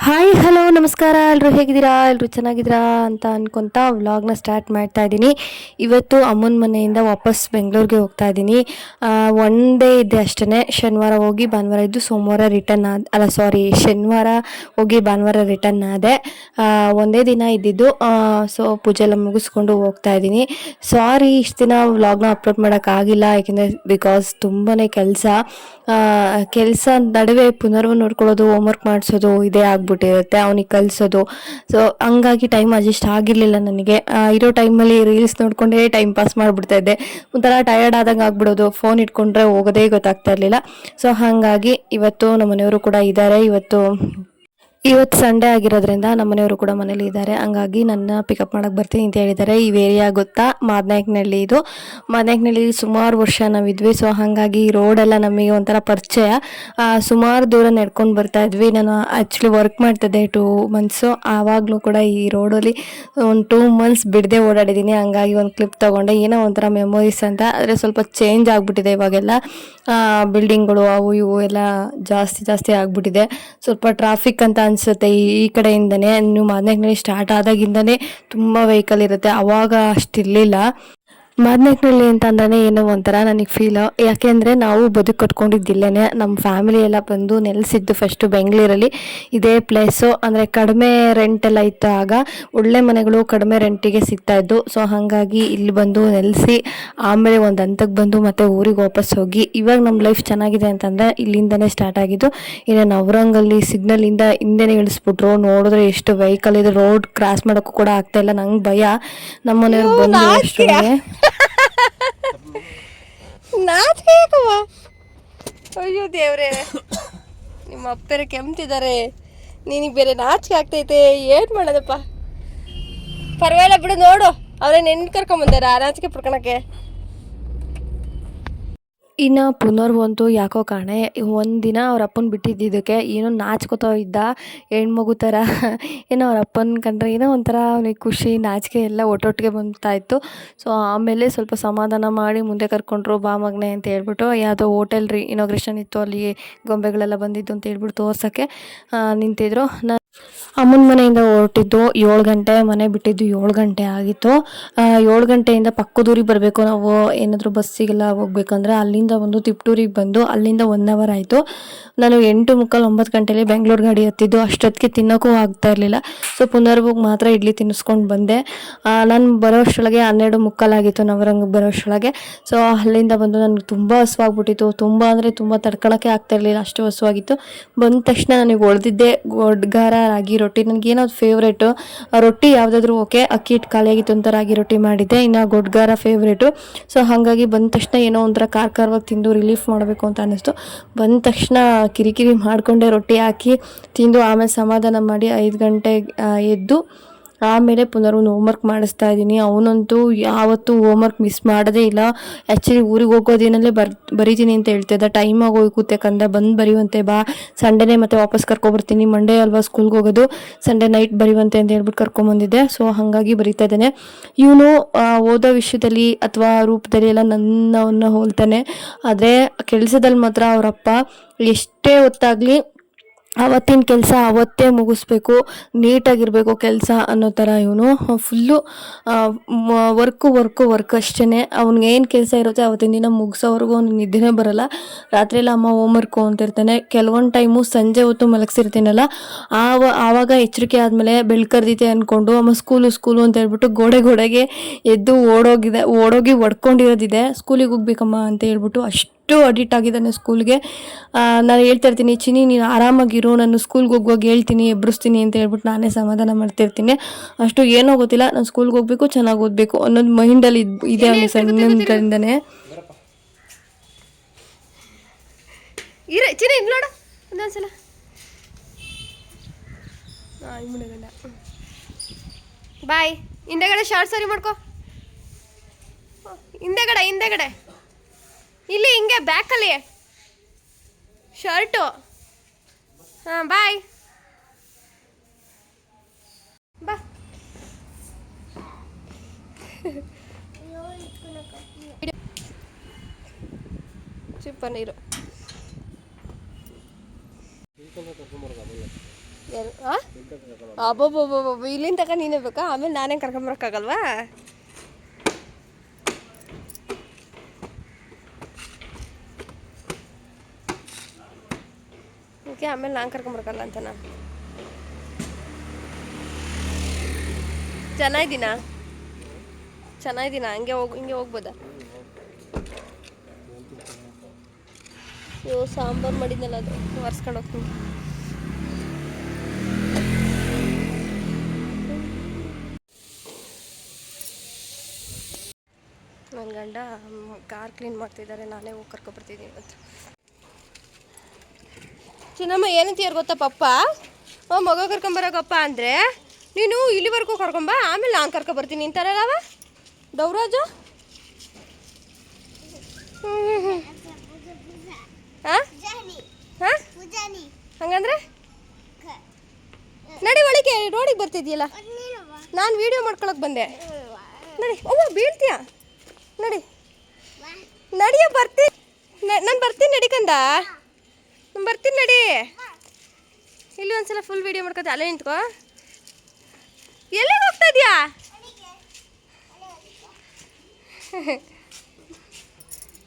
Hi hello ನಮಸ್ಕಾರ. ಎಲ್ಲರೂ ಹೇಗಿದ್ದೀರಾ? ಎಲ್ಲರೂ ಚೆನ್ನಾಗಿದ್ದೀರಾ ಅಂತ ಅನ್ಕೊತಾ ವ್ಲಾಗ್ನ ಸ್ಟಾರ್ಟ್ ಮಾಡ್ತಾ ಇದ್ದೀನಿ. ಇವತ್ತು ಅಮ್ಮನ ಮನೆಯಿಂದ ವಾಪಸ್ ಬೆಂಗಳೂರಿಗೆ ಹೋಗ್ತಾ ಇದ್ದೀನಿ. ಒನ್ ಡೇ ಇದೆ ಅಷ್ಟೇ. ಶನಿವಾರ ಹೋಗಿ ಭಾನುವಾರ ಇದ್ದು ಸೋಮವಾರ ರಿಟರ್ನ್ ಶನಿವಾರ ಹೋಗಿ ಭಾನುವಾರ ರಿಟರ್ನ್ ಆದೆ. ಒಂದೇ ದಿನ ಇದ್ದಿದ್ದು. ಸೊ ಪೂಜೆ ಎಲ್ಲ ಮುಗಿಸ್ಕೊಂಡು ಹೋಗ್ತಾ ಇದ್ದೀನಿ. ಸಾರಿ ಇಷ್ಟು ದಿನ ವ್ಲಾಗ್ನ ಅಪ್ಲೋಡ್ ಮಾಡೋಕ್ಕಾಗಿಲ್ಲ, ಯಾಕೆಂದರೆ ಬಿಕಾಸ್ ತುಂಬಾ ಕೆಲಸ ನಡುವೆ ಪುನರ್ವ ನೋಡ್ಕೊಳ್ಳೋದು, ಹೋಮ್ವರ್ಕ್ ಮಾಡಿಸೋದು ಇದೇ ಆಗ್ಬಿಟ್ಟಿರುತ್ತೆ, ಅವನಿಗೆ ಕಲಿಸೋದು. ಸೊ ಹಂಗಾಗಿ ಟೈಮ್ ಅಡ್ಜಸ್ಟ್ ಆಗಿರಲಿಲ್ಲ ನನಗೆ. ಇರೋ ಟೈಮಲ್ಲಿ ರೀಲ್ಸ್ ನೋಡ್ಕೊಂಡೇ ಟೈಮ್ ಪಾಸ್ ಮಾಡಿಬಿಡ್ತಾ ಇದ್ದೆ. ಒಂಥರ ಟಯರ್ಡ್ ಆದಂಗೆ ಆಗ್ಬಿಡೋದು, ಫೋನ್ ಇಟ್ಕೊಂಡ್ರೆ ಹೋಗೋದೇ ಗೊತ್ತಾಗ್ತಾ ಇರಲಿಲ್ಲ. ಸೊ ಹಾಗಾಗಿ ಇವತ್ತು ನಮ್ಮ ಮನೆಯವರು ಕೂಡ ಇದ್ದಾರೆ. ಇವತ್ತು ಸಂಡೇ ಆಗಿರೋದ್ರಿಂದ ನಮ್ಮ ಮನೆಯವರು ಕೂಡ ಮನೇಲಿ ಇದ್ದಾರೆ. ಹಂಗಾಗಿ ನನ್ನ ಪಿಕಪ್ ಮಾಡೋಕ್ಕೆ ಬರ್ತೀನಿ ಅಂತ ಹೇಳಿದ್ದಾರೆ. ಈ ಏರಿಯಾ ಗೊತ್ತಾ? ಮಾದನಾಯಕನಹಳ್ಳಿ. ಇದು ಮಾದನಾಯಕನಹಳ್ಳಿ ಸುಮಾರು ವರ್ಷ ನಾವಿದ್ವಿ. ಸೊ ಹಾಗಾಗಿ ಈ ರೋಡೆಲ್ಲ ನಮಗೆ ಒಂಥರ ಪರಿಚಯ. ಸುಮಾರು ದೂರ ನಡ್ಕೊಂಡು ಬರ್ತಾ ಇದ್ವಿ. ನಾನು ಆ್ಯಕ್ಚುಲಿ ವರ್ಕ್ ಮಾಡ್ತಿದ್ದೆ 2 ಮಂತ್ಸು. ಆವಾಗಲೂ ಕೂಡ ಈ ರೋಡಲ್ಲಿ ಒಂದು 2 ಮಂತ್ಸ್ ಬಿಡದೆ ಓಡಾಡಿದ್ದೀನಿ. ಹಂಗಾಗಿ ಒಂದು ಕ್ಲಿಪ್ ತೊಗೊಂಡೆ, ಏನೋ ಒಂಥರ ಮೆಮೊರೀಸ್ ಅಂತ. ಆದರೆ ಸ್ವಲ್ಪ ಚೇಂಜ್ ಆಗಿಬಿಟ್ಟಿದೆ ಇವಾಗೆಲ್ಲ. ಬಿಲ್ಡಿಂಗ್ಗಳು ಅವು ಇವು ಎಲ್ಲ ಜಾಸ್ತಿ ಆಗಿಬಿಟ್ಟಿದೆ. ಸ್ವಲ್ಪ ಟ್ರಾಫಿಕ್ ಅಂತ ಅನಿಸುತ್ತೆ ಈ ಕಡೆಯಿಂದನೇ. ನೀವು ಮಾದನಾಯಕನಹಳ್ಳಿ ಸ್ಟಾರ್ಟ್ ಆದಾಗಿಂದನೇ ತುಂಬ ವೆಹಿಕಲ್ ಇರುತ್ತೆ, ಅವಾಗ ಅಷ್ಟಿರಲಿಲ್ಲ. ಮಾದನಾಯಕನಹಳ್ಳಿ ಅಂತ ಅಂದ್ರೆ ಏನೋ ಒಂಥರ ನನಗೆ ಫೀಲ್. ಯಾಕೆಂದರೆ ನಾವು ಬದುಕು ಕಟ್ಕೊಂಡಿದ್ದಿಲ್ಲೇ. ನಮ್ಮ ಫ್ಯಾಮಿಲಿ ಎಲ್ಲ ಬಂದು ನೆಲೆಸಿದ್ದು ಫಸ್ಟು ಬೆಂಗಳೂರಲ್ಲಿ. ಇದೇ ಪ್ಲೇಸು ಅಂದರೆ ಕಡಿಮೆ ರೆಂಟೆಲ್ಲ ಇತ್ತು ಆಗ. ಒಳ್ಳೆ ಮನೆಗಳು ಕಡಿಮೆ ರೆಂಟಿಗೆ ಸಿಗ್ತಾಯಿದ್ದು. ಸೊ ಹಾಗಾಗಿ ಇಲ್ಲಿ ಬಂದು ನೆಲೆಸಿ ಆಮೇಲೆ ಒಂದು ಹಂತಕ್ಕೆ ಬಂದು ಮತ್ತೆ ಊರಿಗೆ ವಾಪಸ್ ಹೋಗಿ ಇವಾಗ ನಮ್ಮ ಲೈಫ್ ಚೆನ್ನಾಗಿದೆ ಅಂತಂದರೆ ಇಲ್ಲಿಂದನೇ ಸ್ಟಾರ್ಟ್ ಆಗಿದ್ದು. ಇನ್ನು ನವರಂಗಲ್ಲಿ ಸಿಗ್ನಲಿಂದ ಹಿಂದೆನೇ ಇಳಿಸ್ಬಿಟ್ರು. ನೋಡಿದ್ರೆ ಎಷ್ಟು ವೆಹಿಕಲ್ ಇದೆ, ರೋಡ್ ಕ್ರಾಸ್ ಮಾಡೋಕ್ಕೂ ಕೂಡ ಆಗ್ತಾಯಿಲ್ಲ. ನಂಗೆ ಭಯ. ನಮ್ಮ ಮನೆಯವ್ರು ಬಂದು ಅಷ್ಟೊಳಗೆ ನಾಚಿಕೆಯಕ್ಕವ. ಅಯ್ಯೋ ದೇವ್ರೆ, ನಿಮ್ಮ ಅಪ್ಪರೆ ಕೆಮ್ತಿದ್ದಾರೆ, ನಿನಗೆ ಬೇರೆ ನಾಚಿಕೆ ಆಗ್ತೈತೆ. ಏನು ಮಾಡೋದಪ್ಪ, ಪರವಾಗಿಲ್ಲ ಬಿಡು. ನೋಡು, ಅವರೇ ನೆನ್ನೆ ಕರ್ಕೊಂಬಂದಾರ ನಾಚಿಕೆ ಪಡ್ಕೊಳಕ್ಕೆ. ಇನ್ನು ಪುನರ್ವಂತೂ ಯಾಕೋ ಕಾಣೆ ಒಂದಿನ ಅವ್ರ ಅಪ್ಪನ ಬಿಟ್ಟಿದ್ದಕ್ಕೆ ಏನೋ ನಾಚ್ಕೋತಾ ಇದ್ದ, ಹೆಣ್ಮಗು ಥರ. ಏನೋ ಅವ್ರ ಅಪ್ಪನ ಕಂಡ್ರೆ ಏನೋ ಒಂಥರ ಅವನಿಗೆ ಖುಷಿ, ನಾಚಿಕೆ ಎಲ್ಲ ಒಟ್ಟೊಟ್ಟಿಗೆ ಬಂತಾಯಿತ್ತು. ಸೊ ಆಮೇಲೆ ಸ್ವಲ್ಪ ಸಮಾಧಾನ ಮಾಡಿ ಮುಂದೆ ಕರ್ಕೊಂಡ್ರು. ಬಾ ಮಗನೆ ಅಂತ ಹೇಳ್ಬಿಟ್ಟು, ಯಾವುದೋ ಹೋಟೆಲ್ ಇನಾಗ್ರೇಷನ್ ಇತ್ತು, ಅಲ್ಲಿ ಗೊಂಬೆಗಳೆಲ್ಲ ಬಂದಿದ್ದು ಅಂತ ಹೇಳ್ಬಿಟ್ಟು ತೋರ್ಸೋಕ್ಕೆ ನಿಂತಿದ್ರು. ಅಮ್ಮನ ಮನೆಯಿಂದ ಹೊರಟಿದ್ದು 7 ಗಂಟೆ, ಮನೆ ಬಿಟ್ಟಿದ್ದು 7 ಗಂಟೆ ಆಗಿತ್ತು. 7 ಗಂಟೆಯಿಂದ ಪಕ್ಕದೂರಿಗೆ ಬರಬೇಕು ನಾವು. ಏನಾದರೂ ಬಸ್ಸಿಗೆಲ್ಲ ಹೋಗ್ಬೇಕಂದ್ರೆ ಅಲ್ಲಿಂದ ಒಂದು ತಿಪ್ಟೂರಿಗೆ ಬಂದು ಅಲ್ಲಿಂದ 1 ಅವರ್ ಆಯಿತು. ನಾನು 8:45, 9 ಗಂಟೆಲಿ ಬೆಂಗಳೂರು ಗಾಡಿ ಹತ್ತಿದ್ದು. ಅಷ್ಟೊತ್ತಿಗೆ ತಿನ್ನೋಕ್ಕೂ ಆಗ್ತಾ ಇರಲಿಲ್ಲ. ಸೊ ಪುನರ್ವೋಗಿ ಮಾತ್ರ ಇಡ್ಲಿ ತಿನ್ನಿಸ್ಕೊಂಡು ಬಂದೆ. ನಾನು ಬರೋ ಅಷ್ಟರೊಳಗೆ 12:45 ಆಗಿತ್ತು, ನವರಂಗಕ್ಕೆ ಬರೋ ಅಷ್ಟರೊಳಗೆ. ಸೊ ಅಲ್ಲಿಂದ ಬಂದು ನನಗೆ ತುಂಬ ಹಸುವಾಗ್ಬಿಟ್ಟಿತ್ತು. ತುಂಬ ಅಂದರೆ ತುಂಬ ತಡ್ಕೊಳಕ್ಕೆ ಆಗ್ತಾ ಇರಲಿಲ್ಲ, ಅಷ್ಟು ಹಸುವಾಗಿತ್ತು. ಬಂದ ತಕ್ಷಣ ನನಗೆ ಹೊಳ್ದಿದ್ದೆ ಗೊಡ್ಗಾರ ರಾಗಿ ರೊಟ್ಟಿ. ನನಗೇನದು ಫೇವ್ರೇಟು. ರೊಟ್ಟಿ ಯಾವುದಾದ್ರೂ ಓಕೆ, ಅಕ್ಕಿ ಹಿಟ್ಟು ಖಾಲಿಯಾಗಿತ್ತು ಅಂತ ರಾಗಿ ರೊಟ್ಟಿ ಮಾಡಿದ್ದೆ. ಇನ್ನು ಗೊಡ್ಗಾರ ಫೇವ್ರೇಟು. ಸೊ ಹಾಗಾಗಿ ಬಂದ ತಕ್ಷಣ ಏನೋ ಒಂಥರ ಖಾರವಾಗಿ ತಿಂದು ರಿಲೀಫ್ ಮಾಡಬೇಕು ಅಂತ ಅನ್ನಿಸ್ತು. ಬಂದ ತಕ್ಷಣ ಕಿರಿಕಿರಿ ಮಾಡಿಕೊಂಡೆ, ರೊಟ್ಟಿ ಹಾಕಿ ತಿಂದು ಆಮೇಲೆ ಸಮಾಧಾನ ಮಾಡಿ 5 ಗಂಟೆಗೆ ಎದ್ದು ಆಮೇಲೆ ಪುನರ್ವನು ಹೋಮ್ವರ್ಕ್ ಮಾಡಿಸ್ತಾ ಇದ್ದೀನಿ. ಅವನಂತೂ ಯಾವತ್ತೂ ಹೋಮ್ವರ್ಕ್ ಮಿಸ್ ಮಾಡೋದೇ ಇಲ್ಲ. ಆ್ಯಕ್ಚುಲಿ ಊರಿಗೆ ಹೋಗೋದಿನಲ್ಲೇ ಬರೀತೀನಿ ಅಂತ ಹೇಳ್ತಿದ್ದ. ಟೈಮ್ ಆಗೋಗುತ್ತೆ ಕಂದ, ಬಂದು ಬರೆಯುವಂತೆ ಬಾ, ಸಂಡೇನೇ ಮತ್ತೆ ವಾಪಸ್ ಕರ್ಕೊಬರ್ತೀನಿ, ಮಂಡೇ ಅಲ್ವಾ ಸ್ಕೂಲ್ಗೆ ಹೋಗೋದು, ಸಂಡೇ ನೈಟ್ ಬರೆಯುವಂತೆ ಅಂತ ಹೇಳ್ಬಿಟ್ಟು ಕರ್ಕೊಂಬಂದಿದ್ದೆ. ಸೊ ಹಾಗಾಗಿ ಬರೀತಾ ಇದ್ದಾನೆ. ಇವನು ಓದೋ ವಿಷಯದಲ್ಲಿ ಅಥವಾ ರೂಪದಲ್ಲಿ ಎಲ್ಲ ನನ್ನನ್ನು ಹೋಲ್ತಾನೆ. ಆದರೆ ಕೆಲಸದಲ್ಲಿ ಮಾತ್ರ ಅವರಪ್ಪ ಎಷ್ಟೇ ಹೊತ್ತಾಗಲಿ ಅವತ್ತಿನ ಕೆಲಸ ಅವತ್ತೇ ಮುಗಿಸ್ಬೇಕು, ನೀಟಾಗಿರಬೇಕು ಕೆಲಸ ಅನ್ನೋ ಥರ ಇವನು. ಫುಲ್ಲು ವರ್ಕ್ ಅಷ್ಟೇ. ಅವ್ನಿಗೆ ಏನು ಕೆಲಸ ಇರುತ್ತೆ ಅವತ್ತಿನ ದಿನ ಮುಗಿಸೋವರೆಗೂ ಅವ್ನಿಗೆ ನಿದ್ದೆನೇ ಬರೋಲ್ಲ. ರಾತ್ರಿಯೆಲ್ಲ ಅಮ್ಮ ಹೋಮ್ವರ್ಕು ಅಂತಿರ್ತಾನೆ. ಕೆಲವೊಂದು ಟೈಮು ಸಂಜೆ ಹೊತ್ತು ಮಲಗಿಸಿರ್ತೀನಲ್ಲ, ಆವಾಗ ಎಚ್ಚರಿಕೆ ಆದಮೇಲೆ ಬೆಳ್ಕರ್ದಿದೆ ಅಂದ್ಕೊಂಡು ಅಮ್ಮ ಸ್ಕೂಲು ಅಂತ ಹೇಳ್ಬಿಟ್ಟು ಗೋಡೆಗೆ ಎದ್ದು ಓಡೋಗಿ ಹೊಡ್ಕೊಂಡಿರೋದಿದೆ. ಸ್ಕೂಲಿಗೆ ಹೋಗ್ಬೇಕಮ್ಮ ಅಂತ ಹೇಳ್ಬಿಟ್ಟು ಅಷ್ಟು ಅಡಿಕ್ಟ್ ಆಗಿದ್ದಾನೆ ಸ್ಕೂಲ್ಗೆ. ನಾನು ಹೇಳ್ತಾ ಇರ್ತೀನಿ, ಚಿನಿ ನೀನು ಆರಾಮಾಗಿರು, ನಾನು ಸ್ಕೂಲ್ಗೆ ಹೋಗುವಾಗ ಹೇಳ್ತೀನಿ, ಎಬ್ಬರಿಸ್ತೀನಿ ಅಂತ ಹೇಳ್ಬಿಟ್ಟು ನಾನೇ ಸಮಾಧಾನ ಮಾಡ್ತಿರ್ತೀನಿ. ಅಷ್ಟು ಏನೋ ಗೊತ್ತಿಲ್ಲ, ನಾನು ಸ್ಕೂಲ್ಗೆ ಹೋಗಬೇಕು, ಚೆನ್ನಾಗಿ ಓದಬೇಕು ಅನ್ನೋದು ಮೈಂಡಲ್ಲಿ ಇದೆ ಅವನಿಗೆ ಸಣ್ಣದಿಂದನೇ. ಚಿನಿ ನೋಡ ಒಂದೊಂದ್ಸಲ ಬಾಯ್. ಹಿಂದೆಗಡೆ ಶಾರ್ಟ್ ಸಾರಿ ಮಾಡ್ಕೊ, ಹಿಂದೆಗಡೆ ಇಲ್ಲಿ ಹಿಂಗೆ ಬ್ಯಾಕಲ್ಲಿ ಶರ್ಟು. ಹಾಂ ಬಾಯ್, ಬಾ. ಚಿಪ್ಪ ನೀರು ಹಾಂ ಅಬ್ಬೊಬ್ಬೊಬ್ಬೊಬ್ಬ ಇಲ್ಲಿಂದ ತಕ ನೀನೇ ಬೇಕಾ ಆಮೇಲೆ ನಾನೇ ಕರ್ಕೊಂಬರಕ್ಕಾಗಲ್ವಾ? ಓಕೆ ಆಮೇಲೆ ನಾನು ಕರ್ಕೊಂಬರಕ್ಕಲ್ಲ ಅಂತನಾ? ಚೆನ್ನಾಗಿದ್ದೀನಾ ಹಿಂಗೆ ಹೋಗ್ಬೋದಾ? ಅಯ್ಯೋ ಸಾಂಬಾರು ಮಾಡಿದ್ನಲ್ಲ ಅದು ಒರೆಸ್ಕೊಂಡು ಹೋಗ್ತೀನಿ. ನನ್ನ ಗಂಡ ಕಾರ್ ಕ್ಲೀನ್ ಮಾಡ್ತಿದ್ದಾರೆ, ನಾನೇ ಹೋಗಿ ಕರ್ಕೊಬರ್ತಿದ್ದೀನಿ ಅಂತ. ಚಿನ್ನಮ್ಮ ಏನಂತೀಯಾರು ಗೊತ್ತಾ ಪಪ್ಪ? ಮಗ ಕರ್ಕೊಂಬರೋಕಪ್ಪ ಅಂದರೆ ನೀನು ಇಲ್ಲಿವರೆಗೂ ಕರ್ಕೊಂಬ, ಆಮೇಲೆ ನಾನು ಕರ್ಕೊಬರ್ತೀನಿ ಅಂತಾರಲ್ಲವ ಡೌರಾಜ. ಹಾಂ ಹಾಂ ಹಂಗಂದ್ರೆ ನಡಿ ಒಳಗೆ ರೋಡಿಗೆ ಬರ್ತಿದ್ಯಲ್ಲ, ನಾನು ವೀಡಿಯೋ ಮಾಡ್ಕೊಳಕ್ಕೆ ಬಂದೆ. ನಡಿ ಅವ್ವ ಬೀಳ್ತೀಯ, ನಡಿ ನಡಿಯ ಬರ್ತೀನಿ, ನಾನು ಬರ್ತೀನಿ ನಡಿಕಂದ, ನಾನು ಬರ್ತೀನಿ ನಡಿ. ಇಲ್ಲಿ ಒಂದ್ಸಲ ಫುಲ್ ವೀಡಿಯೋ ಮಾಡ್ಕೊತ ಅಲ್ಲೇ ನಿಂತ್ಕೋ. ಎಲ್ಲಿಗೆ ಹೋಗ್ತಾ ಇದೆಯಾ?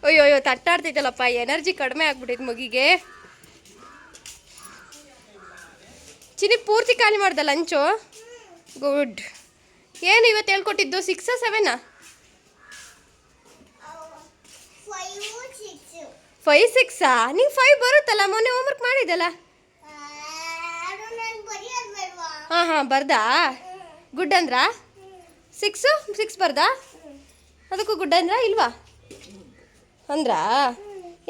ಅಯ್ಯೋ ಅಯ್ಯೋ ತಟ್ಟಾಡ್ತೈತಲ್ಲಪ್ಪ, ಎನರ್ಜಿ ಕಡಿಮೆ ಆಗ್ಬಿಟ್ಟೈತೆ ಮಗಿಗೆ. ಚಿನಿ ಪೂರ್ತಿ ಖಾಲಿ ಮಾಡ್ದೆ ಲಂಚು. ಗುಡ್. ಏನು ಇವತ್ತು ಹೇಳ್ಕೊಟ್ಟಿದ್ದು 6 7? 5 6 ನಿಂಗೆ 5 ಬರುತ್ತಲ್ಲ, ಮೊನ್ನೆ ಹೋಮ್ವರ್ಕ್ ಮಾಡಿದ್ದಲ್ಲ. ಹಾಂ ಬರ್ದಾ? ಗುಡ್ ಅಂದ್ರಾ? 6 ಬರ್ದಾ? ಅದಕ್ಕೂ ಗುಡ್ ಅಂದ್ರಾ ಇಲ್ವಾ ಅಂದ್ರಾ?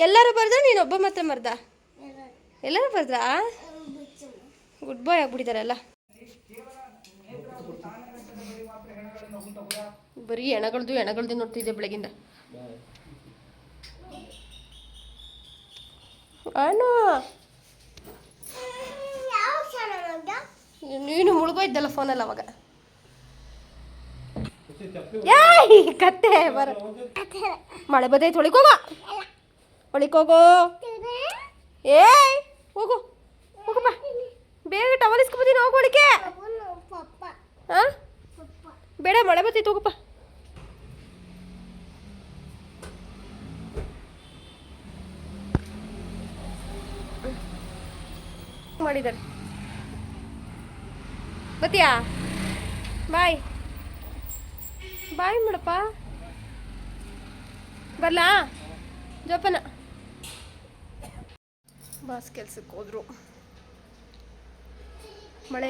ಎಲ್ಲರೂ ಬರ್ದ, ನೀನೊಬ್ಬ ಮಾತ್ರ ಬರ್ದ? ಎಲ್ಲರೂ ಬರ್ದ್ರಾ? ಗುಡ್ ಬಾಯ್ ಆಗ್ಬಿಟ್ಟಿದ್ದಾರಲ್ಲ. ಬರೀ ಎಣಗಳ್ದು ನೋಡ್ತಿದ್ದೆ ಬೆಳಗಿಂದ. ಅಣ್ಣ ನೀನು ಮುಳುಗೋಯ್ದಲ್ಲ ಫೋನಲ್ಲಿ ಅವಾಗ. ಕತ್ತೆ ಬರ ಮಳೆ ಬದೈತೆ, ಹೊಳಿಕೋಗೋ ಏಯ್ ಹೋಗು ಬಾ, ಬೇಗ ಟವಲ್ ಇಸ್ಕೊಬತ್ತೀನಿ, ಹೋಗು ಒಳಿಕೆ. ಹಾಂ ಬೇಡ, ಮಳೆ ಬರ್ತೈತೆ ಹೋಗಪ್ಪ. ಮಾಡಿದ್ದಾರೆ ಬತ್ತೀಯಾ? ಬಾಯ್ ಮಾಡಪ್ಪ. ಬರ್ಲಾ ಜೋಪನ? ಬಾಸ್ ಕೆಲ್ಸಕ್ಕೆ ಹೋದ್ರು. ಮಳೆ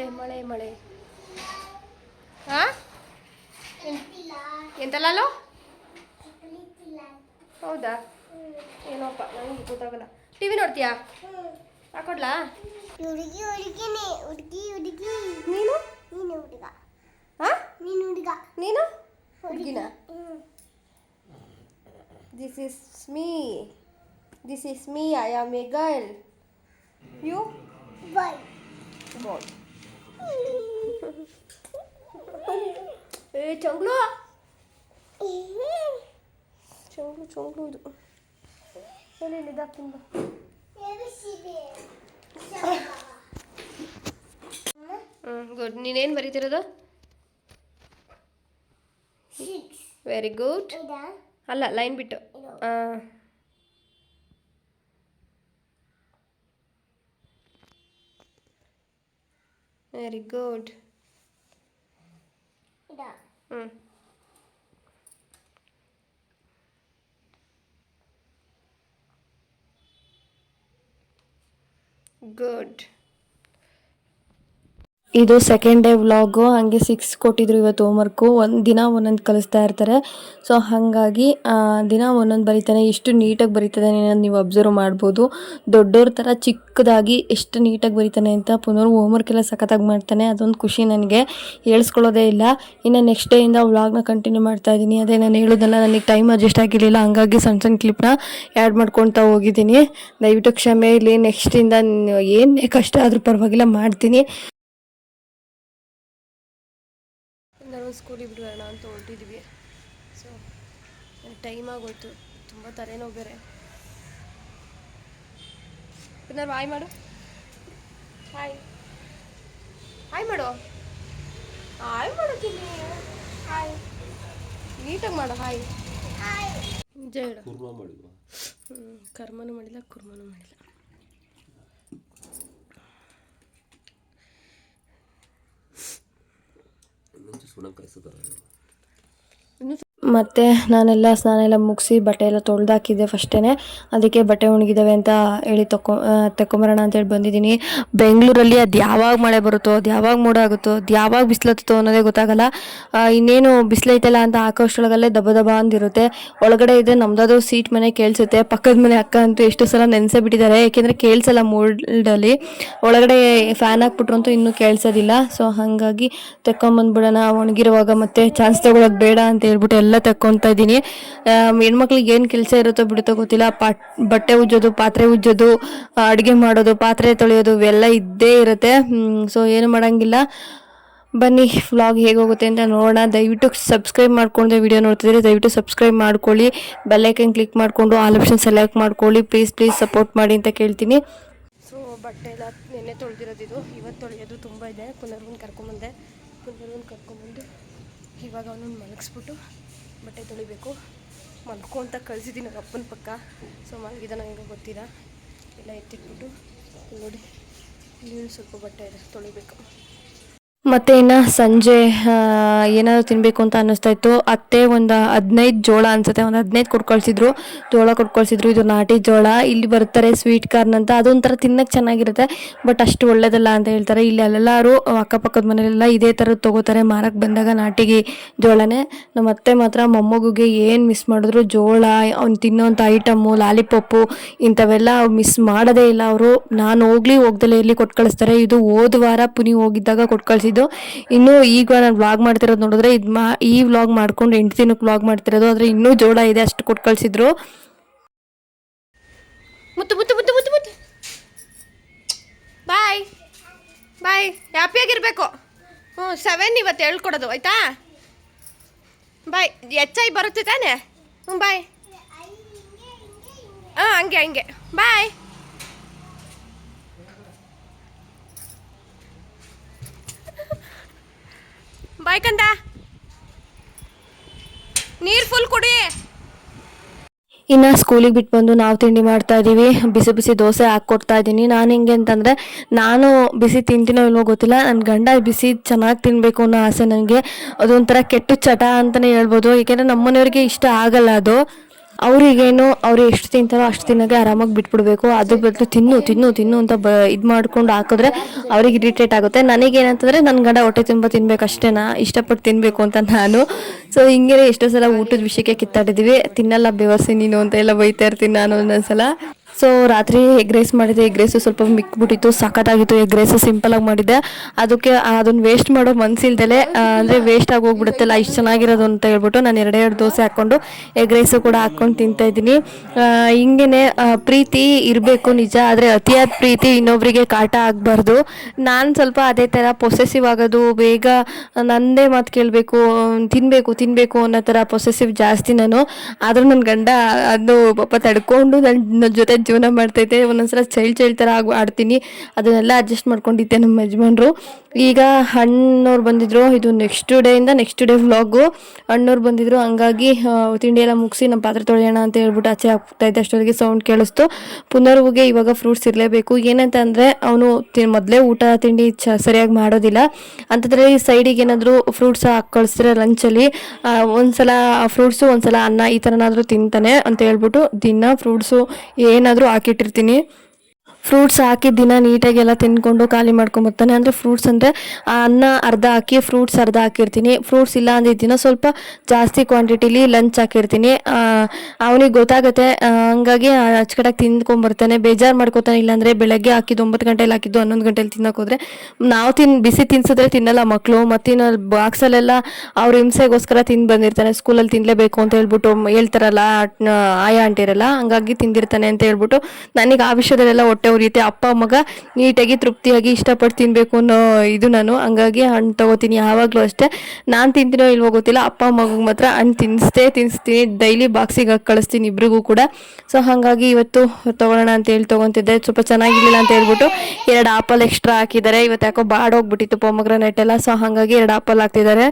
ಹಾಂ ಎಂತಲ್ಲೋ? ಹೌದಾ? ಏನೋಪ್ಪ ನನಗೆ ಗೊತ್ತಾಗಲ್ಲ. ಟಿವಿ ನೋಡ್ತೀಯಾ? ಹಾಕೊಡ್ಲಾ? ನೀನು ನೀನು ಹುಡುಗಿನ? This is me I am a girl. You boy. ಏ ಚಂಗ್ಳು ಇದು ಎಲ್ಲಿ ಇದಾಗ್ತೀನಿ ಬಾ. ಗುಡ್. ನೀನೇನು ಬರೀತಿರೋದು? Very good. ಅಲ್ಲ ಲೈನ್ ಬಿಟ್ಟು. Very good. ಗುಡ್. ಇದು ಸೆಕೆಂಡ್ ಡೇ ವ್ಲಾಗು. ಹಾಗೆ 6 ಕೊಟ್ಟಿದ್ರು ಇವತ್ತು ಹೋಮ್ವರ್ಕು. ದಿನ ಒಂದೊಂದು ಕಲಿಸ್ತಾ ಇರ್ತಾರೆ. ಸೊ ಹಾಗಾಗಿ ದಿನ ಒಂದೊಂದು ಬರೀತಾನೆ. ಎಷ್ಟು ನೀಟಾಗಿ ಬರೀತಾನೆ ಅನ್ನೋದು ನೀವು ಅಬ್ಸರ್ವ್ ಮಾಡ್ಬೋದು. ದೊಡ್ಡವ್ರ ಥರ ಚಿಕ್ಕದಾಗಿ ಎಷ್ಟು ನೀಟಾಗಿ ಬರೀತಾನೆ ಅಂತ. ಪುನರ್ ಹೋಮ್ವರ್ಕ್ ಎಲ್ಲ ಸಖತ್ತಾಗಿ ಮಾಡ್ತಾನೆ. ಅದೊಂದು ಖುಷಿ ನನಗೆ, ಹೇಳ್ಸ್ಕೊಳ್ಳೋದೇ ಇಲ್ಲ. ಇನ್ನು ನೆಕ್ಸ್ಟ್ ಡೇಯಿಂದ ವ್ಲಾಗ್ನ ಕಂಟಿನ್ಯೂ ಮಾಡ್ತಾ ಇದ್ದೀನಿ. ಅದೇ ನಾನು ಹೇಳೋದಲ್ಲ, ನನಗೆ ಟೈಮ್ ಅಡ್ಜಸ್ಟ್ ಆಗಿರಲಿಲ್ಲ, ಹಂಗಾಗಿ ಸಣ್ಣ ಕ್ಲಿಪ್ನ ಆ್ಯಡ್ ಮಾಡ್ಕೊತಾ ಹೋಗಿದ್ದೀನಿ. ದಯವಿಟ್ಟು ಕ್ಷಮೆ ಇಲ್ಲಿ. ನೆಕ್ಸ್ಟಿಂದ ಏನೇ ಕಷ್ಟ ಆದರೂ ಪರವಾಗಿಲ್ಲ ಮಾಡ್ತೀನಿ. ನಾವು ಸ್ಕೂಲಿಗೆ ಬಿಡೋಣ ಅಂತ ಹೊರಟಿದ್ವಿ. ಸೊ ಟೈಮ್ ಆಗೋಯ್ತು, ತುಂಬ ತಲೆನೋವು ಬೇರೆ. ಏನಾರು ಬಾಯ್ ಮಾಡು. ಹಾಯ್ ಹಾಯ್ ಮಾಡು, ಹಾಯ್ ಮಾಡುತ್ತೀನಿ. ಹಾಯ್ ನೀಟಾಗಿ ಮಾಡು. ಹಾಯ್ ಜೈ ಹೇಳು. ಕರ್ಮನೂ ಮಾಡಿಲ್ಲ, ಕುರ್ಮನೂ ಮಾಡಿಲ್ಲ. ಮತ್ತು ನಾನೆಲ್ಲ ಸ್ನಾನ ಎಲ್ಲ ಮುಗಿಸಿ ಬಟ್ಟೆ ಎಲ್ಲ ತೊಳೆದಾಕಿದ್ದೆ ಫಸ್ಟೇ. ಅದಕ್ಕೆ ಬಟ್ಟೆ ಒಣಗಿದ್ದಾವೆ ಅಂತ ಹೇಳಿ ತಗೊಂಬರೋಣ ಅಂತೇಳಿ ಬಂದಿದ್ದೀನಿ. ಬೆಂಗಳೂರಲ್ಲಿ ಅದು ಯಾವಾಗ ಮಳೆ ಬರುತ್ತೋ, ಅದು ಯಾವಾಗ ಮೋಡ ಆಗುತ್ತೋ, ಅದು ಯಾವಾಗ ಬಿಸಿಲತ್ತೋ ಅನ್ನೋದೇ ಗೊತ್ತಾಗಲ್ಲ. ಇನ್ನೇನು ಬಿಸಿಲೈತಲ್ಲ ಅಂತ ಹಾಕೋಷ್ಟೊಳಗಲ್ಲೇ ದಬ ದಬ ಅಂದಿರುತ್ತೆ. ಒಳಗಡೆ ಇದ್ದರೆ ನಮ್ಮದಾದ್ರೂ ಸೀಟ್ ಮನೆ ಕೇಳಿಸುತ್ತೆ. ಪಕ್ಕದ ಮನೆ ಅಕ್ಕ ಅಂತೂ ಎಷ್ಟು ಸಲ ನೆನೆಸೇ ಬಿಟ್ಟಿದ್ದಾರೆ, ಏಕೆಂದರೆ ಕೇಳಿಸಲ್ಲ ಮೋಲ್ಡಲ್ಲಿ. ಒಳಗಡೆ ಫ್ಯಾನ್ ಹಾಕ್ಬಿಟ್ರು ಅಂತೂ ಇನ್ನೂ ಕೇಳಿಸೋದಿಲ್ಲ. ಸೊ ಹಾಗಾಗಿ ತಗೊಂಬಂದ್ಬಿಡೋಣ ಒಣಗಿರುವಾಗ, ಮತ್ತೆ ಚಾನ್ಸ್ ತೊಗೊಳೋದು ಬೇಡ ಅಂತ ಹೇಳ್ಬಿಟ್ಟು ಎಲ್ಲ ತಕ್ಕೊತಾ ಇದ್ದೀನಿ. ಹೆಣ್ಮಕ್ಳಿಗೆ ಏನು ಕೆಲಸ ಇರುತ್ತೋ ಬಿಡುತ್ತೋ ಗೊತ್ತಿಲ್ಲ. ಬಟ್ಟೆ ಉಜ್ಜೋದು, ಪಾತ್ರೆ ಉಜ್ಜೋದು, ಅಡುಗೆ ಮಾಡೋದು, ಪಾತ್ರೆ ತೊಳೆಯೋದು ಇವೆಲ್ಲ ಇದ್ದೇ ಇರುತ್ತೆ. ಸೊ ಏನು ಮಾಡೋಂಗಿಲ್ಲ. ಬನ್ನಿ ವ್ಲಾಗ್ ಹೇಗೆ ಹೋಗುತ್ತೆ ಅಂತ ನೋಡೋಣ. ದಯವಿಟ್ಟು ಸಬ್ಸ್ಕ್ರೈಬ್ ಮಾಡ್ಕೊಂಡು ವಿಡಿಯೋ ನೋಡ್ತಿದ್ರೆ ದಯವಿಟ್ಟು ಸಬ್ಸ್ಕ್ರೈಬ್ ಮಾಡ್ಕೊಳ್ಳಿ. ಬೆಲ್ಲೈಕನ್ ಕ್ಲಿಕ್ ಮಾಡಿಕೊಂಡು ಆಲ್ ಆಪ್ಷನ್ ಸೆಲೆಕ್ಟ್ ಮಾಡ್ಕೊಳ್ಳಿ. ಪ್ಲೀಸ್ ಸಪೋರ್ಟ್ ಮಾಡಿ ಅಂತ ಕೇಳ್ತೀನಿ. ಸೊ ಬಟ್ಟೆ ಎಲ್ಲ ನೆನ್ನೆ ತೊಳೆದಿರೋದು, ಇವತ್ತು ತೊಳೆಯೋದು ತುಂಬ ಇದೆ. ಪುನರ್ವನ್ನ ಕರ್ಕೊಂಬಂದು ಇವಾಗ ಅವನನ್ನು ಮಲಗಿಸ್ಬಿಟ್ಟು ಬಟ್ಟೆ ತೊಳಿಬೇಕು. ಮಲ್ಕೊ ಅಂತ ಕಳಿಸಿದ್ದೀನಿ ಅವ್ರ ಅಪ್ಪನ ಪಕ್ಕ. ಸೊ ಮಲಗಿದಾನ ಈಗ ಗೊತ್ತಿಲ್ಲ. ಎಲ್ಲ ಎತ್ತಿಟ್ಬಿಟ್ಟು ನೋಡಿ, ಇನ್ನೂ ಸ್ವಲ್ಪ ಬಟ್ಟೆ ಇದೆ ತೊಳಿಬೇಕು. ಮತ್ತು ಇನ್ನು ಸಂಜೆ ಏನಾದರೂ ತಿನ್ನಬೇಕು ಅಂತ ಅನ್ನಿಸ್ತಾ ಇತ್ತು. ಅತ್ತೆ ಒಂದು 15 ಜೋಳ ಅನಿಸುತ್ತೆ, ಒಂದು 15 ಜೋಳ ಕೊಟ್ಕಳಿಸಿದ್ರು. ಇದು ನಾಟಿ ಜೋಳ. ಇಲ್ಲಿ ಬರ್ತಾರೆ ಸ್ವೀಟ್ ಕಾರ್ನ್ ಅಂತ, ಅದೊಂಥರ ತಿನ್ನೋಕ್ಕೆ ಚೆನ್ನಾಗಿರುತ್ತೆ, ಬಟ್ ಅಷ್ಟು ಒಳ್ಳೆಯದಲ್ಲ ಅಂತ ಹೇಳ್ತಾರೆ. ಇಲ್ಲಿ ಎಲ್ಲರೂ ಅಕ್ಕಪಕ್ಕದ ಮನೆಯಲ್ಲೆಲ್ಲ ಇದೇ ಥರದ್ದು ತೊಗೋತಾರೆ ಮಾರಕ್ಕೆ ಬಂದಾಗ, ನಾಟಿಗೆ ಜೋಳನೇ. ನಮ್ಮ ಅತ್ತೆ ಮಾತ್ರ ಮೊಮ್ಮಗುಗೆ ಏನು ಮಿಸ್ ಮಾಡಿದ್ರು ಜೋಳ, ಅವ್ನು ತಿನ್ನೋಂಥ ಐಟಮ್ಮು, ಲಾಲಿಪಾಪು ಇಂಥವೆಲ್ಲ ಮಿಸ್ ಮಾಡೋದೇ ಇಲ್ಲ ಅವರು. ನಾನು ಹೋಗ್ದಲೇ ಇರಲಿ ಕೊಟ್ಟು ಕಳಿಸ್ತಾರೆ. ಇದು ಹೋದ ವಾರ ಪುನಿ ಹೋಗಿದ್ದಾಗ ಕೊಟ್ಟು ಕಳಿಸಿದ್ದು. ಇನ್ನೂ ಈಗ ನಾನು ವ್ಲಾಗ್ ಮಾಡ್ತಿರೋದು ನೋಡಿದ್ರೆ ಈ ವ್ಲಾಗ್ ಮಾಡ್ಕೊಂಡು 8 ದಿನಕ್ಕೆ ವ್ಲಾಗ್ ಮಾಡ್ತಿರೋದು. ಆದರೆ ಇನ್ನೂ ಜೋಳ ಇದೆ, ಅಷ್ಟು ಕೊಟ್ಟು ಕಳಿಸಿದ್ರು. ಮುತ್ತು ಮುತ್ತು ಮುತ್ತು ಮುತ್ತು ಮುತ್ತು ಬಾಯ್ ಬಾಯ್. ಹ್ಯಾಪಿಯಾಗಿರ್ಬೇಕು. 7 ಇವತ್ತು ಹೇಳ್ಕೊಡೋದು ಆಯ್ತಾ. ಬಾಯ್. ಹೆಚ್ಚಾಗಿ ಬರುತ್ತೆ ತಾನೇ? ಬಾಯ್. ಹಂಗೆ ಬಾಯ್. ಬಾಯ್ ಕಂದ. ನೀರು ಫುಲ್ ಕುಡಿ. ಇನ್ನು ಸ್ಕೂಲಿಗೆ ಬಿಟ್ಟು ಬಂದು ನಾವು ತಿಂಡಿ ಮಾಡ್ತಾ ಇದ್ದೀವಿ. ಬಿಸಿ ಬಿಸಿ ದೋಸೆ ಹಾಕ್ಕೊಡ್ತಾ ಇದ್ದೀನಿ. ನಾನು ಹೆಂಗೆ ಅಂತಂದರೆ, ನಾನು ಬಿಸಿ ತಿಂತೀನೋ ಇಲ್ವೋ ಗೊತ್ತಿಲ್ಲ, ನನ್ನ ಗಂಡ ಬಿಸಿ ಚೆನ್ನಾಗಿ ತಿನ್ನಬೇಕು ಅನ್ನೋ ಆಸೆ ನನಗೆ. ಅದೊಂಥರ ಕೆಟ್ಟ ಚಟ ಅಂತಲೇ ಹೇಳ್ಬೋದು. ಏಕೆಂದರೆ ನಮ್ಮನೆಯವ್ರಿಗೆ ಇಷ್ಟ ಆಗಲ್ಲ ಅದು. ಅವರಿಗೇನು, ಅವರು ಎಷ್ಟು ತಿಂತಾರೋ ಅಷ್ಟು ತಿನ್ನೋಕ್ಕೆ ಆರಾಮಾಗಿ ಬಿಟ್ಬಿಡ್ಬೇಕು. ಅದ್ರ ಬದಲು ತಿನ್ನು ಅಂತ ಇದು ಮಾಡ್ಕೊಂಡು ಹಾಕಿದ್ರೆ ಅವ್ರಿಗೆ ಇರಿಟೇಟ್ ಆಗುತ್ತೆ. ನನಗೇನಂತಂದರೆ ನನ್ನ ಗಂಡ ಹೊಟ್ಟೆ ತುಂಬ ತಿನ್ಬೇಕು ಅಷ್ಟೇ, ಇಷ್ಟಪಟ್ಟು ತಿನ್ನಬೇಕು ಅಂತ ನಾನು. ಸೊ ಹಿಂಗೆ ಎಷ್ಟೋ ಸಲ ಊಟದ ವಿಷಯಕ್ಕೆ ಕಿತ್ತಾಡಿದ್ದೀವಿ. ತಿನ್ನಲ್ಲ ಬೆವರ್ಸಿ ನೀನು ಅಂತ ಎಲ್ಲ ಬೈತಾ ಇರ್ತೀನಿ ನಾನು ಒಂದೊಂದ್ಸಲ. ಸೊ ರಾತ್ರಿ ಎಗ್ ರೈಸ್ ಮಾಡಿದ್ದೆ. ಎಗ್ ರೈಸು ಸ್ವಲ್ಪ ಮಿಕ್ಬಿಟ್ಟಿತ್ತು, ಸಖತ್ತಾಗಿತ್ತು. ಎಗ್ ರೈಸು ಸಿಂಪಲಾಗಿ ಮಾಡಿದ್ದೆ. ಅದಕ್ಕೆ ಅದನ್ನು ವೇಸ್ಟ್ ಮಾಡೋ ಮನಸ್ಸಿಲ್ದಲೆ, ಅಂದರೆ ವೇಸ್ಟ್ ಆಗಿ ಹೋಗ್ಬಿಡುತ್ತಲ್ಲ ಇಷ್ಟು ಚೆನ್ನಾಗಿರೋದು ಅಂತ ಹೇಳ್ಬಿಟ್ಟು ನಾನು 2 ದೋಸೆ ಹಾಕ್ಕೊಂಡು ಎಗ್ ರೈಸು ಕೂಡ ಹಾಕ್ಕೊಂಡು ತಿಂತಾಯಿದ್ದೀನಿ. ಹಿಂಗೇ ಪ್ರೀತಿ ಇರಬೇಕು ನಿಜ, ಆದರೆ ಅತಿಯಾದ ಪ್ರೀತಿ ಇನ್ನೊಬ್ಬರಿಗೆ ಕಾಟ ಆಗಬಾರ್ದು. ನಾನು ಸ್ವಲ್ಪ ಅದೇ ಥರ ಪೊಸೆಸಿವ್ ಆಗೋದು, ಬೇಗ ನನ್ನದೇ ಮಾತು ಕೇಳಬೇಕು, ತಿನ್ನಬೇಕು ಅನ್ನೋ ಥರ ಪೊಸೆಸಿವ್ ಜಾಸ್ತಿ ನಾನು. ಆದರೂ ನನ್ನ ಗಂಡ ಅದು ಪಾಪ ತಡ್ಕೊಂಡು ನನ್ನ ಜೊತೆ ಜೀವನ ಮಾಡ್ತೈತೆ. ಒಂದೊಂದ್ಸಲ ಚೈಲ್ಡ್ ಥರ ಆಡ್ತೀನಿ. ಅದನ್ನೆಲ್ಲ ಅಡ್ಜಸ್ಟ್ ಮಾಡ್ಕೊಂಡಿದ್ದೆ ನಮ್ಮ ಯಜಮಾನ್ರು. ಈಗ ಅಣ್ಣವ್ರು ಬಂದಿದ್ರು. ಇದು ನೆಕ್ಸ್ಟ್ ಡೇ ವ್ಲಾಗು. ಅಣ್ಣವ್ರು ಬಂದಿದ್ರು, ಹಂಗಾಗಿ ತಿಂಡಿ ಎಲ್ಲ ಮುಗಿಸಿ ನಮ್ಮ ಪಾತ್ರೆ ತೊಳೆಯೋಣ ಅಂತ ಹೇಳ್ಬಿಟ್ಟು ಆಚೆ ಹಾಕ್ತಾಯಿದ್ದೆ. ಅಷ್ಟೊತ್ತಿಗೆ ಸೌಂಡ್ ಕೇಳಿಸ್ತು. ಪುನರ್ವಿಗೆ ಇವಾಗ ಫ್ರೂಟ್ಸ್ ಇರಲೇಬೇಕು. ಏನಂತ ಅಂದರೆ ಅವನು ಮೊದಲೇ ಊಟ ತಿಂಡಿ ಸರಿಯಾಗಿ ಮಾಡೋದಿಲ್ಲ. ಅಂಥದ್ರಲ್ಲಿ ಸೈಡಿಗೆ ಏನಾದರೂ ಫ್ರೂಟ್ಸ್ ಹಾಕಿ ಕಳಿಸಿದ್ರೆ ಲಂಚಲ್ಲಿ ಒಂದ್ಸಲ ಫ್ರೂಟ್ಸು ಒಂದ್ಸಲ ಅನ್ನ ಈ ಥರನಾದರೂ ತಿಂತಾನೆ ಅಂತ ಹೇಳ್ಬಿಟ್ಟು ದಿನ ಫ್ರೂಟ್ಸು ಏನಾದರೂ ಹಾಕಿಟ್ಟಿರ್ತೀನಿ. ಫ್ರೂಟ್ಸ್ ಹಾಕಿ ದಿನ ನೀಟಾಗೆಲ್ಲ ತಿಂದ್ಕೊಂಡು ಖಾಲಿ ಮಾಡ್ಕೊಂಬರ್ತಾನೆ. ಅಂದರೆ ಫ್ರೂಟ್ಸ್ ಅಂದರೆ ಅನ್ನ ಅರ್ಧ ಹಾಕಿ ಫ್ರೂಟ್ಸ್ ಅರ್ಧ ಹಾಕಿರ್ತೀನಿ. ಫ್ರೂಟ್ಸ್ ಇಲ್ಲ ಅಂದರೆ ದಿನ ಸ್ವಲ್ಪ ಜಾಸ್ತಿ ಕ್ವಾಂಟಿಟಿಲಿ ಲಂಚ್ ಹಾಕಿರ್ತೀನಿ. ಅವನಿಗೆ ಗೊತ್ತಾಗುತ್ತೆ, ಹಂಗಾಗಿ ಅಚ್ಚಕಟ್ಟಾಗಿ ತಿಂದ್ಕೊಂಬರ್ತಾನೆ. ಬೇಜಾರು ಮಾಡ್ಕೊತಾನೆ. ಇಲ್ಲಾಂದರೆ ಬೆಳಗ್ಗೆ ಹಾಕಿದ್ದು 9 ಗಂಟೆಲಿ ಹಾಕಿದ್ದು 11 ಗಂಟೆಲಿ ತಿನ್ನೋಕೆ ಹೋದರೆ ನಾವು ಬಿಸಿ ತಿನ್ಸಿದ್ರೆ ತಿನ್ನಲ್ಲ ಮಕ್ಕಳು. ಮತ್ತಿನ್ನು ಬಾಕ್ಸಲ್ಲೆಲ್ಲ ಅವ್ರ ಹಿಂಸೆಗೋಸ್ಕರ ತಿಂದು ಬಂದಿರ್ತಾನೆ. ಸ್ಕೂಲಲ್ಲಿ ತಿನ್ನಲೇಬೇಕು ಅಂತ ಹೇಳ್ಬಿಟ್ಟು ಹೇಳ್ತಾರಲ್ಲ ಆಯಾ ಆಂಟಿರಲ್ಲ, ಹಂಗಾಗಿ ತಿಂದಿರ್ತಾನೆ ಅಂತ ಹೇಳ್ಬಿಟ್ಟು ನನಗೆ ಆ ವಿಷಯದಲ್ಲೆಲ್ಲ ಹೊಟ್ಟೆ ಉರಿಯುತ್ತೆ. ಅಪ್ಪ ಮಗ ನೀಟಾಗಿ ತೃಪ್ತಿಯಾಗಿ ಇಷ್ಟಪಟ್ಟು ತಿನ್ನಬೇಕು ಅನ್ನೋ ಇದು ನಾನು. ಹಂಗಾಗಿ ಹಣ್ಣು ತೊಗೋತೀನಿ ಯಾವಾಗಲೂ ಅಷ್ಟೇ. ನಾನು ತಿಂತೀನೋ ಇಲ್ವೋ ಗೊತ್ತಿಲ್ಲ, ಅಪ್ಪ ಮಗುಗೆ ಮಾತ್ರ ಹಣ್ಣು ತಿನ್ನಿಸ್ತೀನಿ. ಡೈಲಿ ಬಾಕ್ಸಿಗೆ ಹಾಕಿ ಕಳಿಸ್ತೀನಿ ಇಬ್ರಿಗೂ ಕೂಡ. ಸೊ ಹಾಗಾಗಿ ಇವತ್ತು ತೊಗೊಳ್ಳೋಣ ಅಂತೇಳಿ ತೊಗೊತಿದ್ದೆ. ಸ್ವಲ್ಪ ಚೆನ್ನಾಗಿರಲಿಲ್ಲ ಅಂತ ಹೇಳ್ಬಿಟ್ಟು 2 ಆಪಲ್ ಎಕ್ಸ್ಟ್ರಾ ಹಾಕಿದ್ದಾರೆ. ಇವತ್ತು ಯಾಕೋ ಬಾಡೋಗ್ಬಿಟ್ಟಿತ್ತು ಪೊಮಗ್ರನೇಟ್ ಎಲ್ಲ. ಸೊ ಹಾಗಾಗಿ 2 ಆಪಲ್ ಹಾಕ್ತಿದ್ದಾರೆ.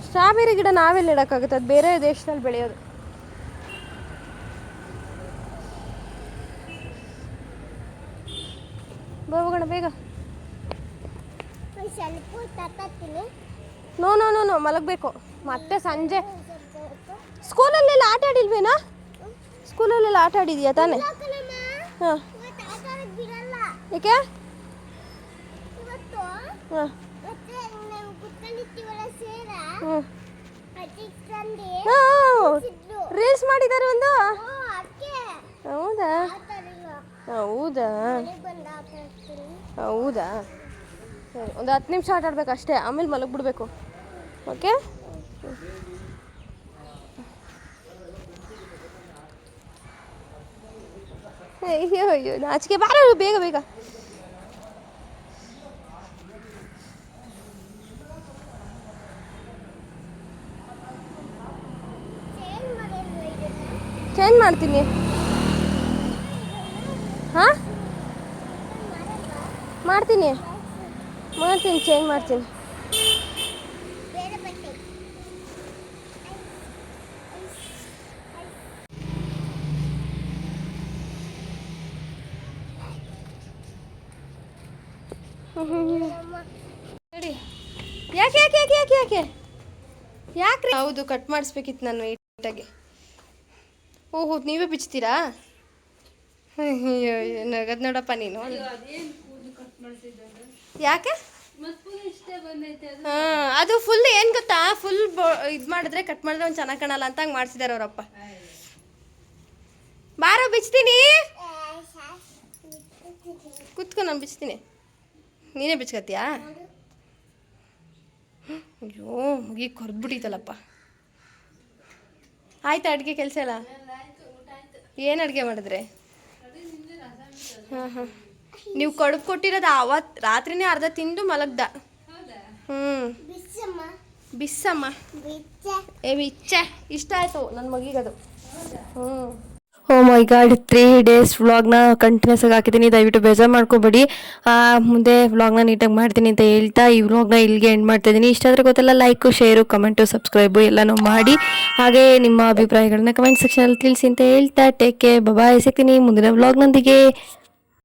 ಸ್ಟ್ರಾಬೆರಿ ಗಿಡ ನಾವೆಲ್ಲಿ ನೆಡೋಕ್ಕಾಗುತ್ತೆ, ಅದು ಬೇರೆ ದೇಶದಲ್ಲಿ ಬೆಳೆಯೋದು. ಹೋಗೋಣ ಬೇಗ. ನೋ ನೋ ನೋ ನೋ ಮಲಗಬೇಕು. ಮತ್ತೆ ಸಂಜೆ ಸ್ಕೂಲಲ್ಲೆಲ್ಲ ಆಟ ಆಡಿಲ್ವೇನಾ? ಸ್ಕೂಲಲ್ಲೆಲ್ಲ ಆಟ ಆಡಿದ್ಯಾ ತಾನೇ? ಹಾಂ, ಏಕೆ? ಹಾಂ, ರೀಲ್ಸ್ ಮಾಡಿದ್ದಾರೆ ಒಂದು. ಹೌದಾ ಹೌದಾ ಹೌದಾ ಸರಿ, ಒಂದು 10 ನಿಮಿಷ ಆಟ ಆಡ್ಬೇಕು ಅಷ್ಟೇ, ಆಮೇಲೆ ಮಲಗಿಬಿಡ್ಬೇಕು. ಓಕೆ. ಅಯ್ಯೋ ಅಯ್ಯೋ ನಾಚಿಕೆ ಬಾರ ಬೇಗ ಬೇಗ. ಚೇಂಜ್ ಮಾಡ್ತೀನಿ. ಹಾಂ ಮಾಡ್ತೀನಿ ಚೇಂಜ್ ಮಾಡ್ತೀನಿ. ಹೇಳಿ, ಯಾಕೆ ಯಾಕೆ ಯಾಕೆ ಯಾಕೆ ಯಾಕೆ ಯಾಕ್ರಿ? ಹೌದು, ಕಟ್ ಮಾಡಿಸ್ಬೇಕಿತ್ತು ನಾನು ನೀಟಾಗಿ. ಓಹೋ, ನೀವೇ ಬಿಚ್ತೀರಾ? ಅಯ್ಯೋ ನಗದ್ ನೋಡಪ್ಪ ನೀನು. ಯಾಕೆ? ಹಾಂ, ಅದು ಫುಲ್ ಏನು ಗೊತ್ತಾ, ಫುಲ್ ಇದು ಮಾಡಿದ್ರೆ ಕಟ್ ಮಾಡಿದ್ರೆ ಒಂದು ಚೆನ್ನಾಗಿ ಕಾಣಲ್ಲ ಅಂತ ಹಂಗೆ ಮಾಡಿಸಿದಾರೆ ಅವರಪ್ಪ. ಬಾರೋ ಬಿಚ್ತೀನಿ, ಕುತ್ಕೊ, ನಾನು ಬಿಚ್ತೀನಿ. ನೀನೇ ಬಿಚ್ಕತ್ತೀಯಾ? ಅಯ್ಯೋ ಮುಗಿ ಕೊರ್ದ್ಬಿಟ್ಟಿತ್ತಲ್ಲಪ್ಪ. ಆಯ್ತಾ ಅಡುಗೆ ಕೆಲಸ ಎಲ್ಲ? ಏನು ಅಡುಗೆ ಮಾಡಿದ್ರೆ? ಹಾಂ ಹಾಂ, ನೀವು ಕಡುಬು ಕೊಟ್ಟಿರೋದು ಅವತ್ತು ರಾತ್ರಿನೇ ಅರ್ಧ ತಿಂದು ಮಲಗ್ದ. ಬಿಸ್ಸಮ್ಮ ಬಿಚ್ಚ ಇಷ್ಟ ಆಯಿತು ನನ್ನ ಮಗಿಗದು. ಓ ಮೈ ಗಾಡ್, 3 days ವ್ಲಾಗ್ನ ಕಂಟಿನ್ಯೂಸ್ ಆಗಿ ಹಾಕಿದ್ದೀನಿ. ದಯವಿಟ್ಟು ಬೇಜಾರು ಮಾಡ್ಕೊಬೇಡಿ. ಮುಂದೆ ವ್ಲಾಗ್ನ ನೀಟಾಗಿ ಮಾಡ್ತೀನಿ ಅಂತ ಹೇಳ್ತಾ ಈ ವ್ಲಾಗ್ನ ಇಲ್ಲಿಗೆ ಎಂಡ್ ಮಾಡ್ತಾಯಿದ್ದೀನಿ. ಇಷ್ಟ ಆದರೆ ಗೊತ್ತಲ್ಲ, ಲೈಕು, ಶೇರು, ಕಮೆಂಟು, ಸಬ್ಸ್ಕ್ರೈಬು ಎಲ್ಲನೂ ಮಾಡಿ. ಹಾಗೆ ನಿಮ್ಮ ಅಭಿಪ್ರಾಯಗಳನ್ನ ಕಮೆಂಟ್ ಸೆಕ್ಷನಲ್ಲಿ ತಿಳಿಸಿ ಅಂತ ಹೇಳ್ತಾ ಟೇಕ್ ಕೇರ್, ಬಾಯ್. ಸಿಗ್ತೀನಿ ಮುಂದಿನ ವ್ಲಾಗ್ನೊಂದಿಗೆ.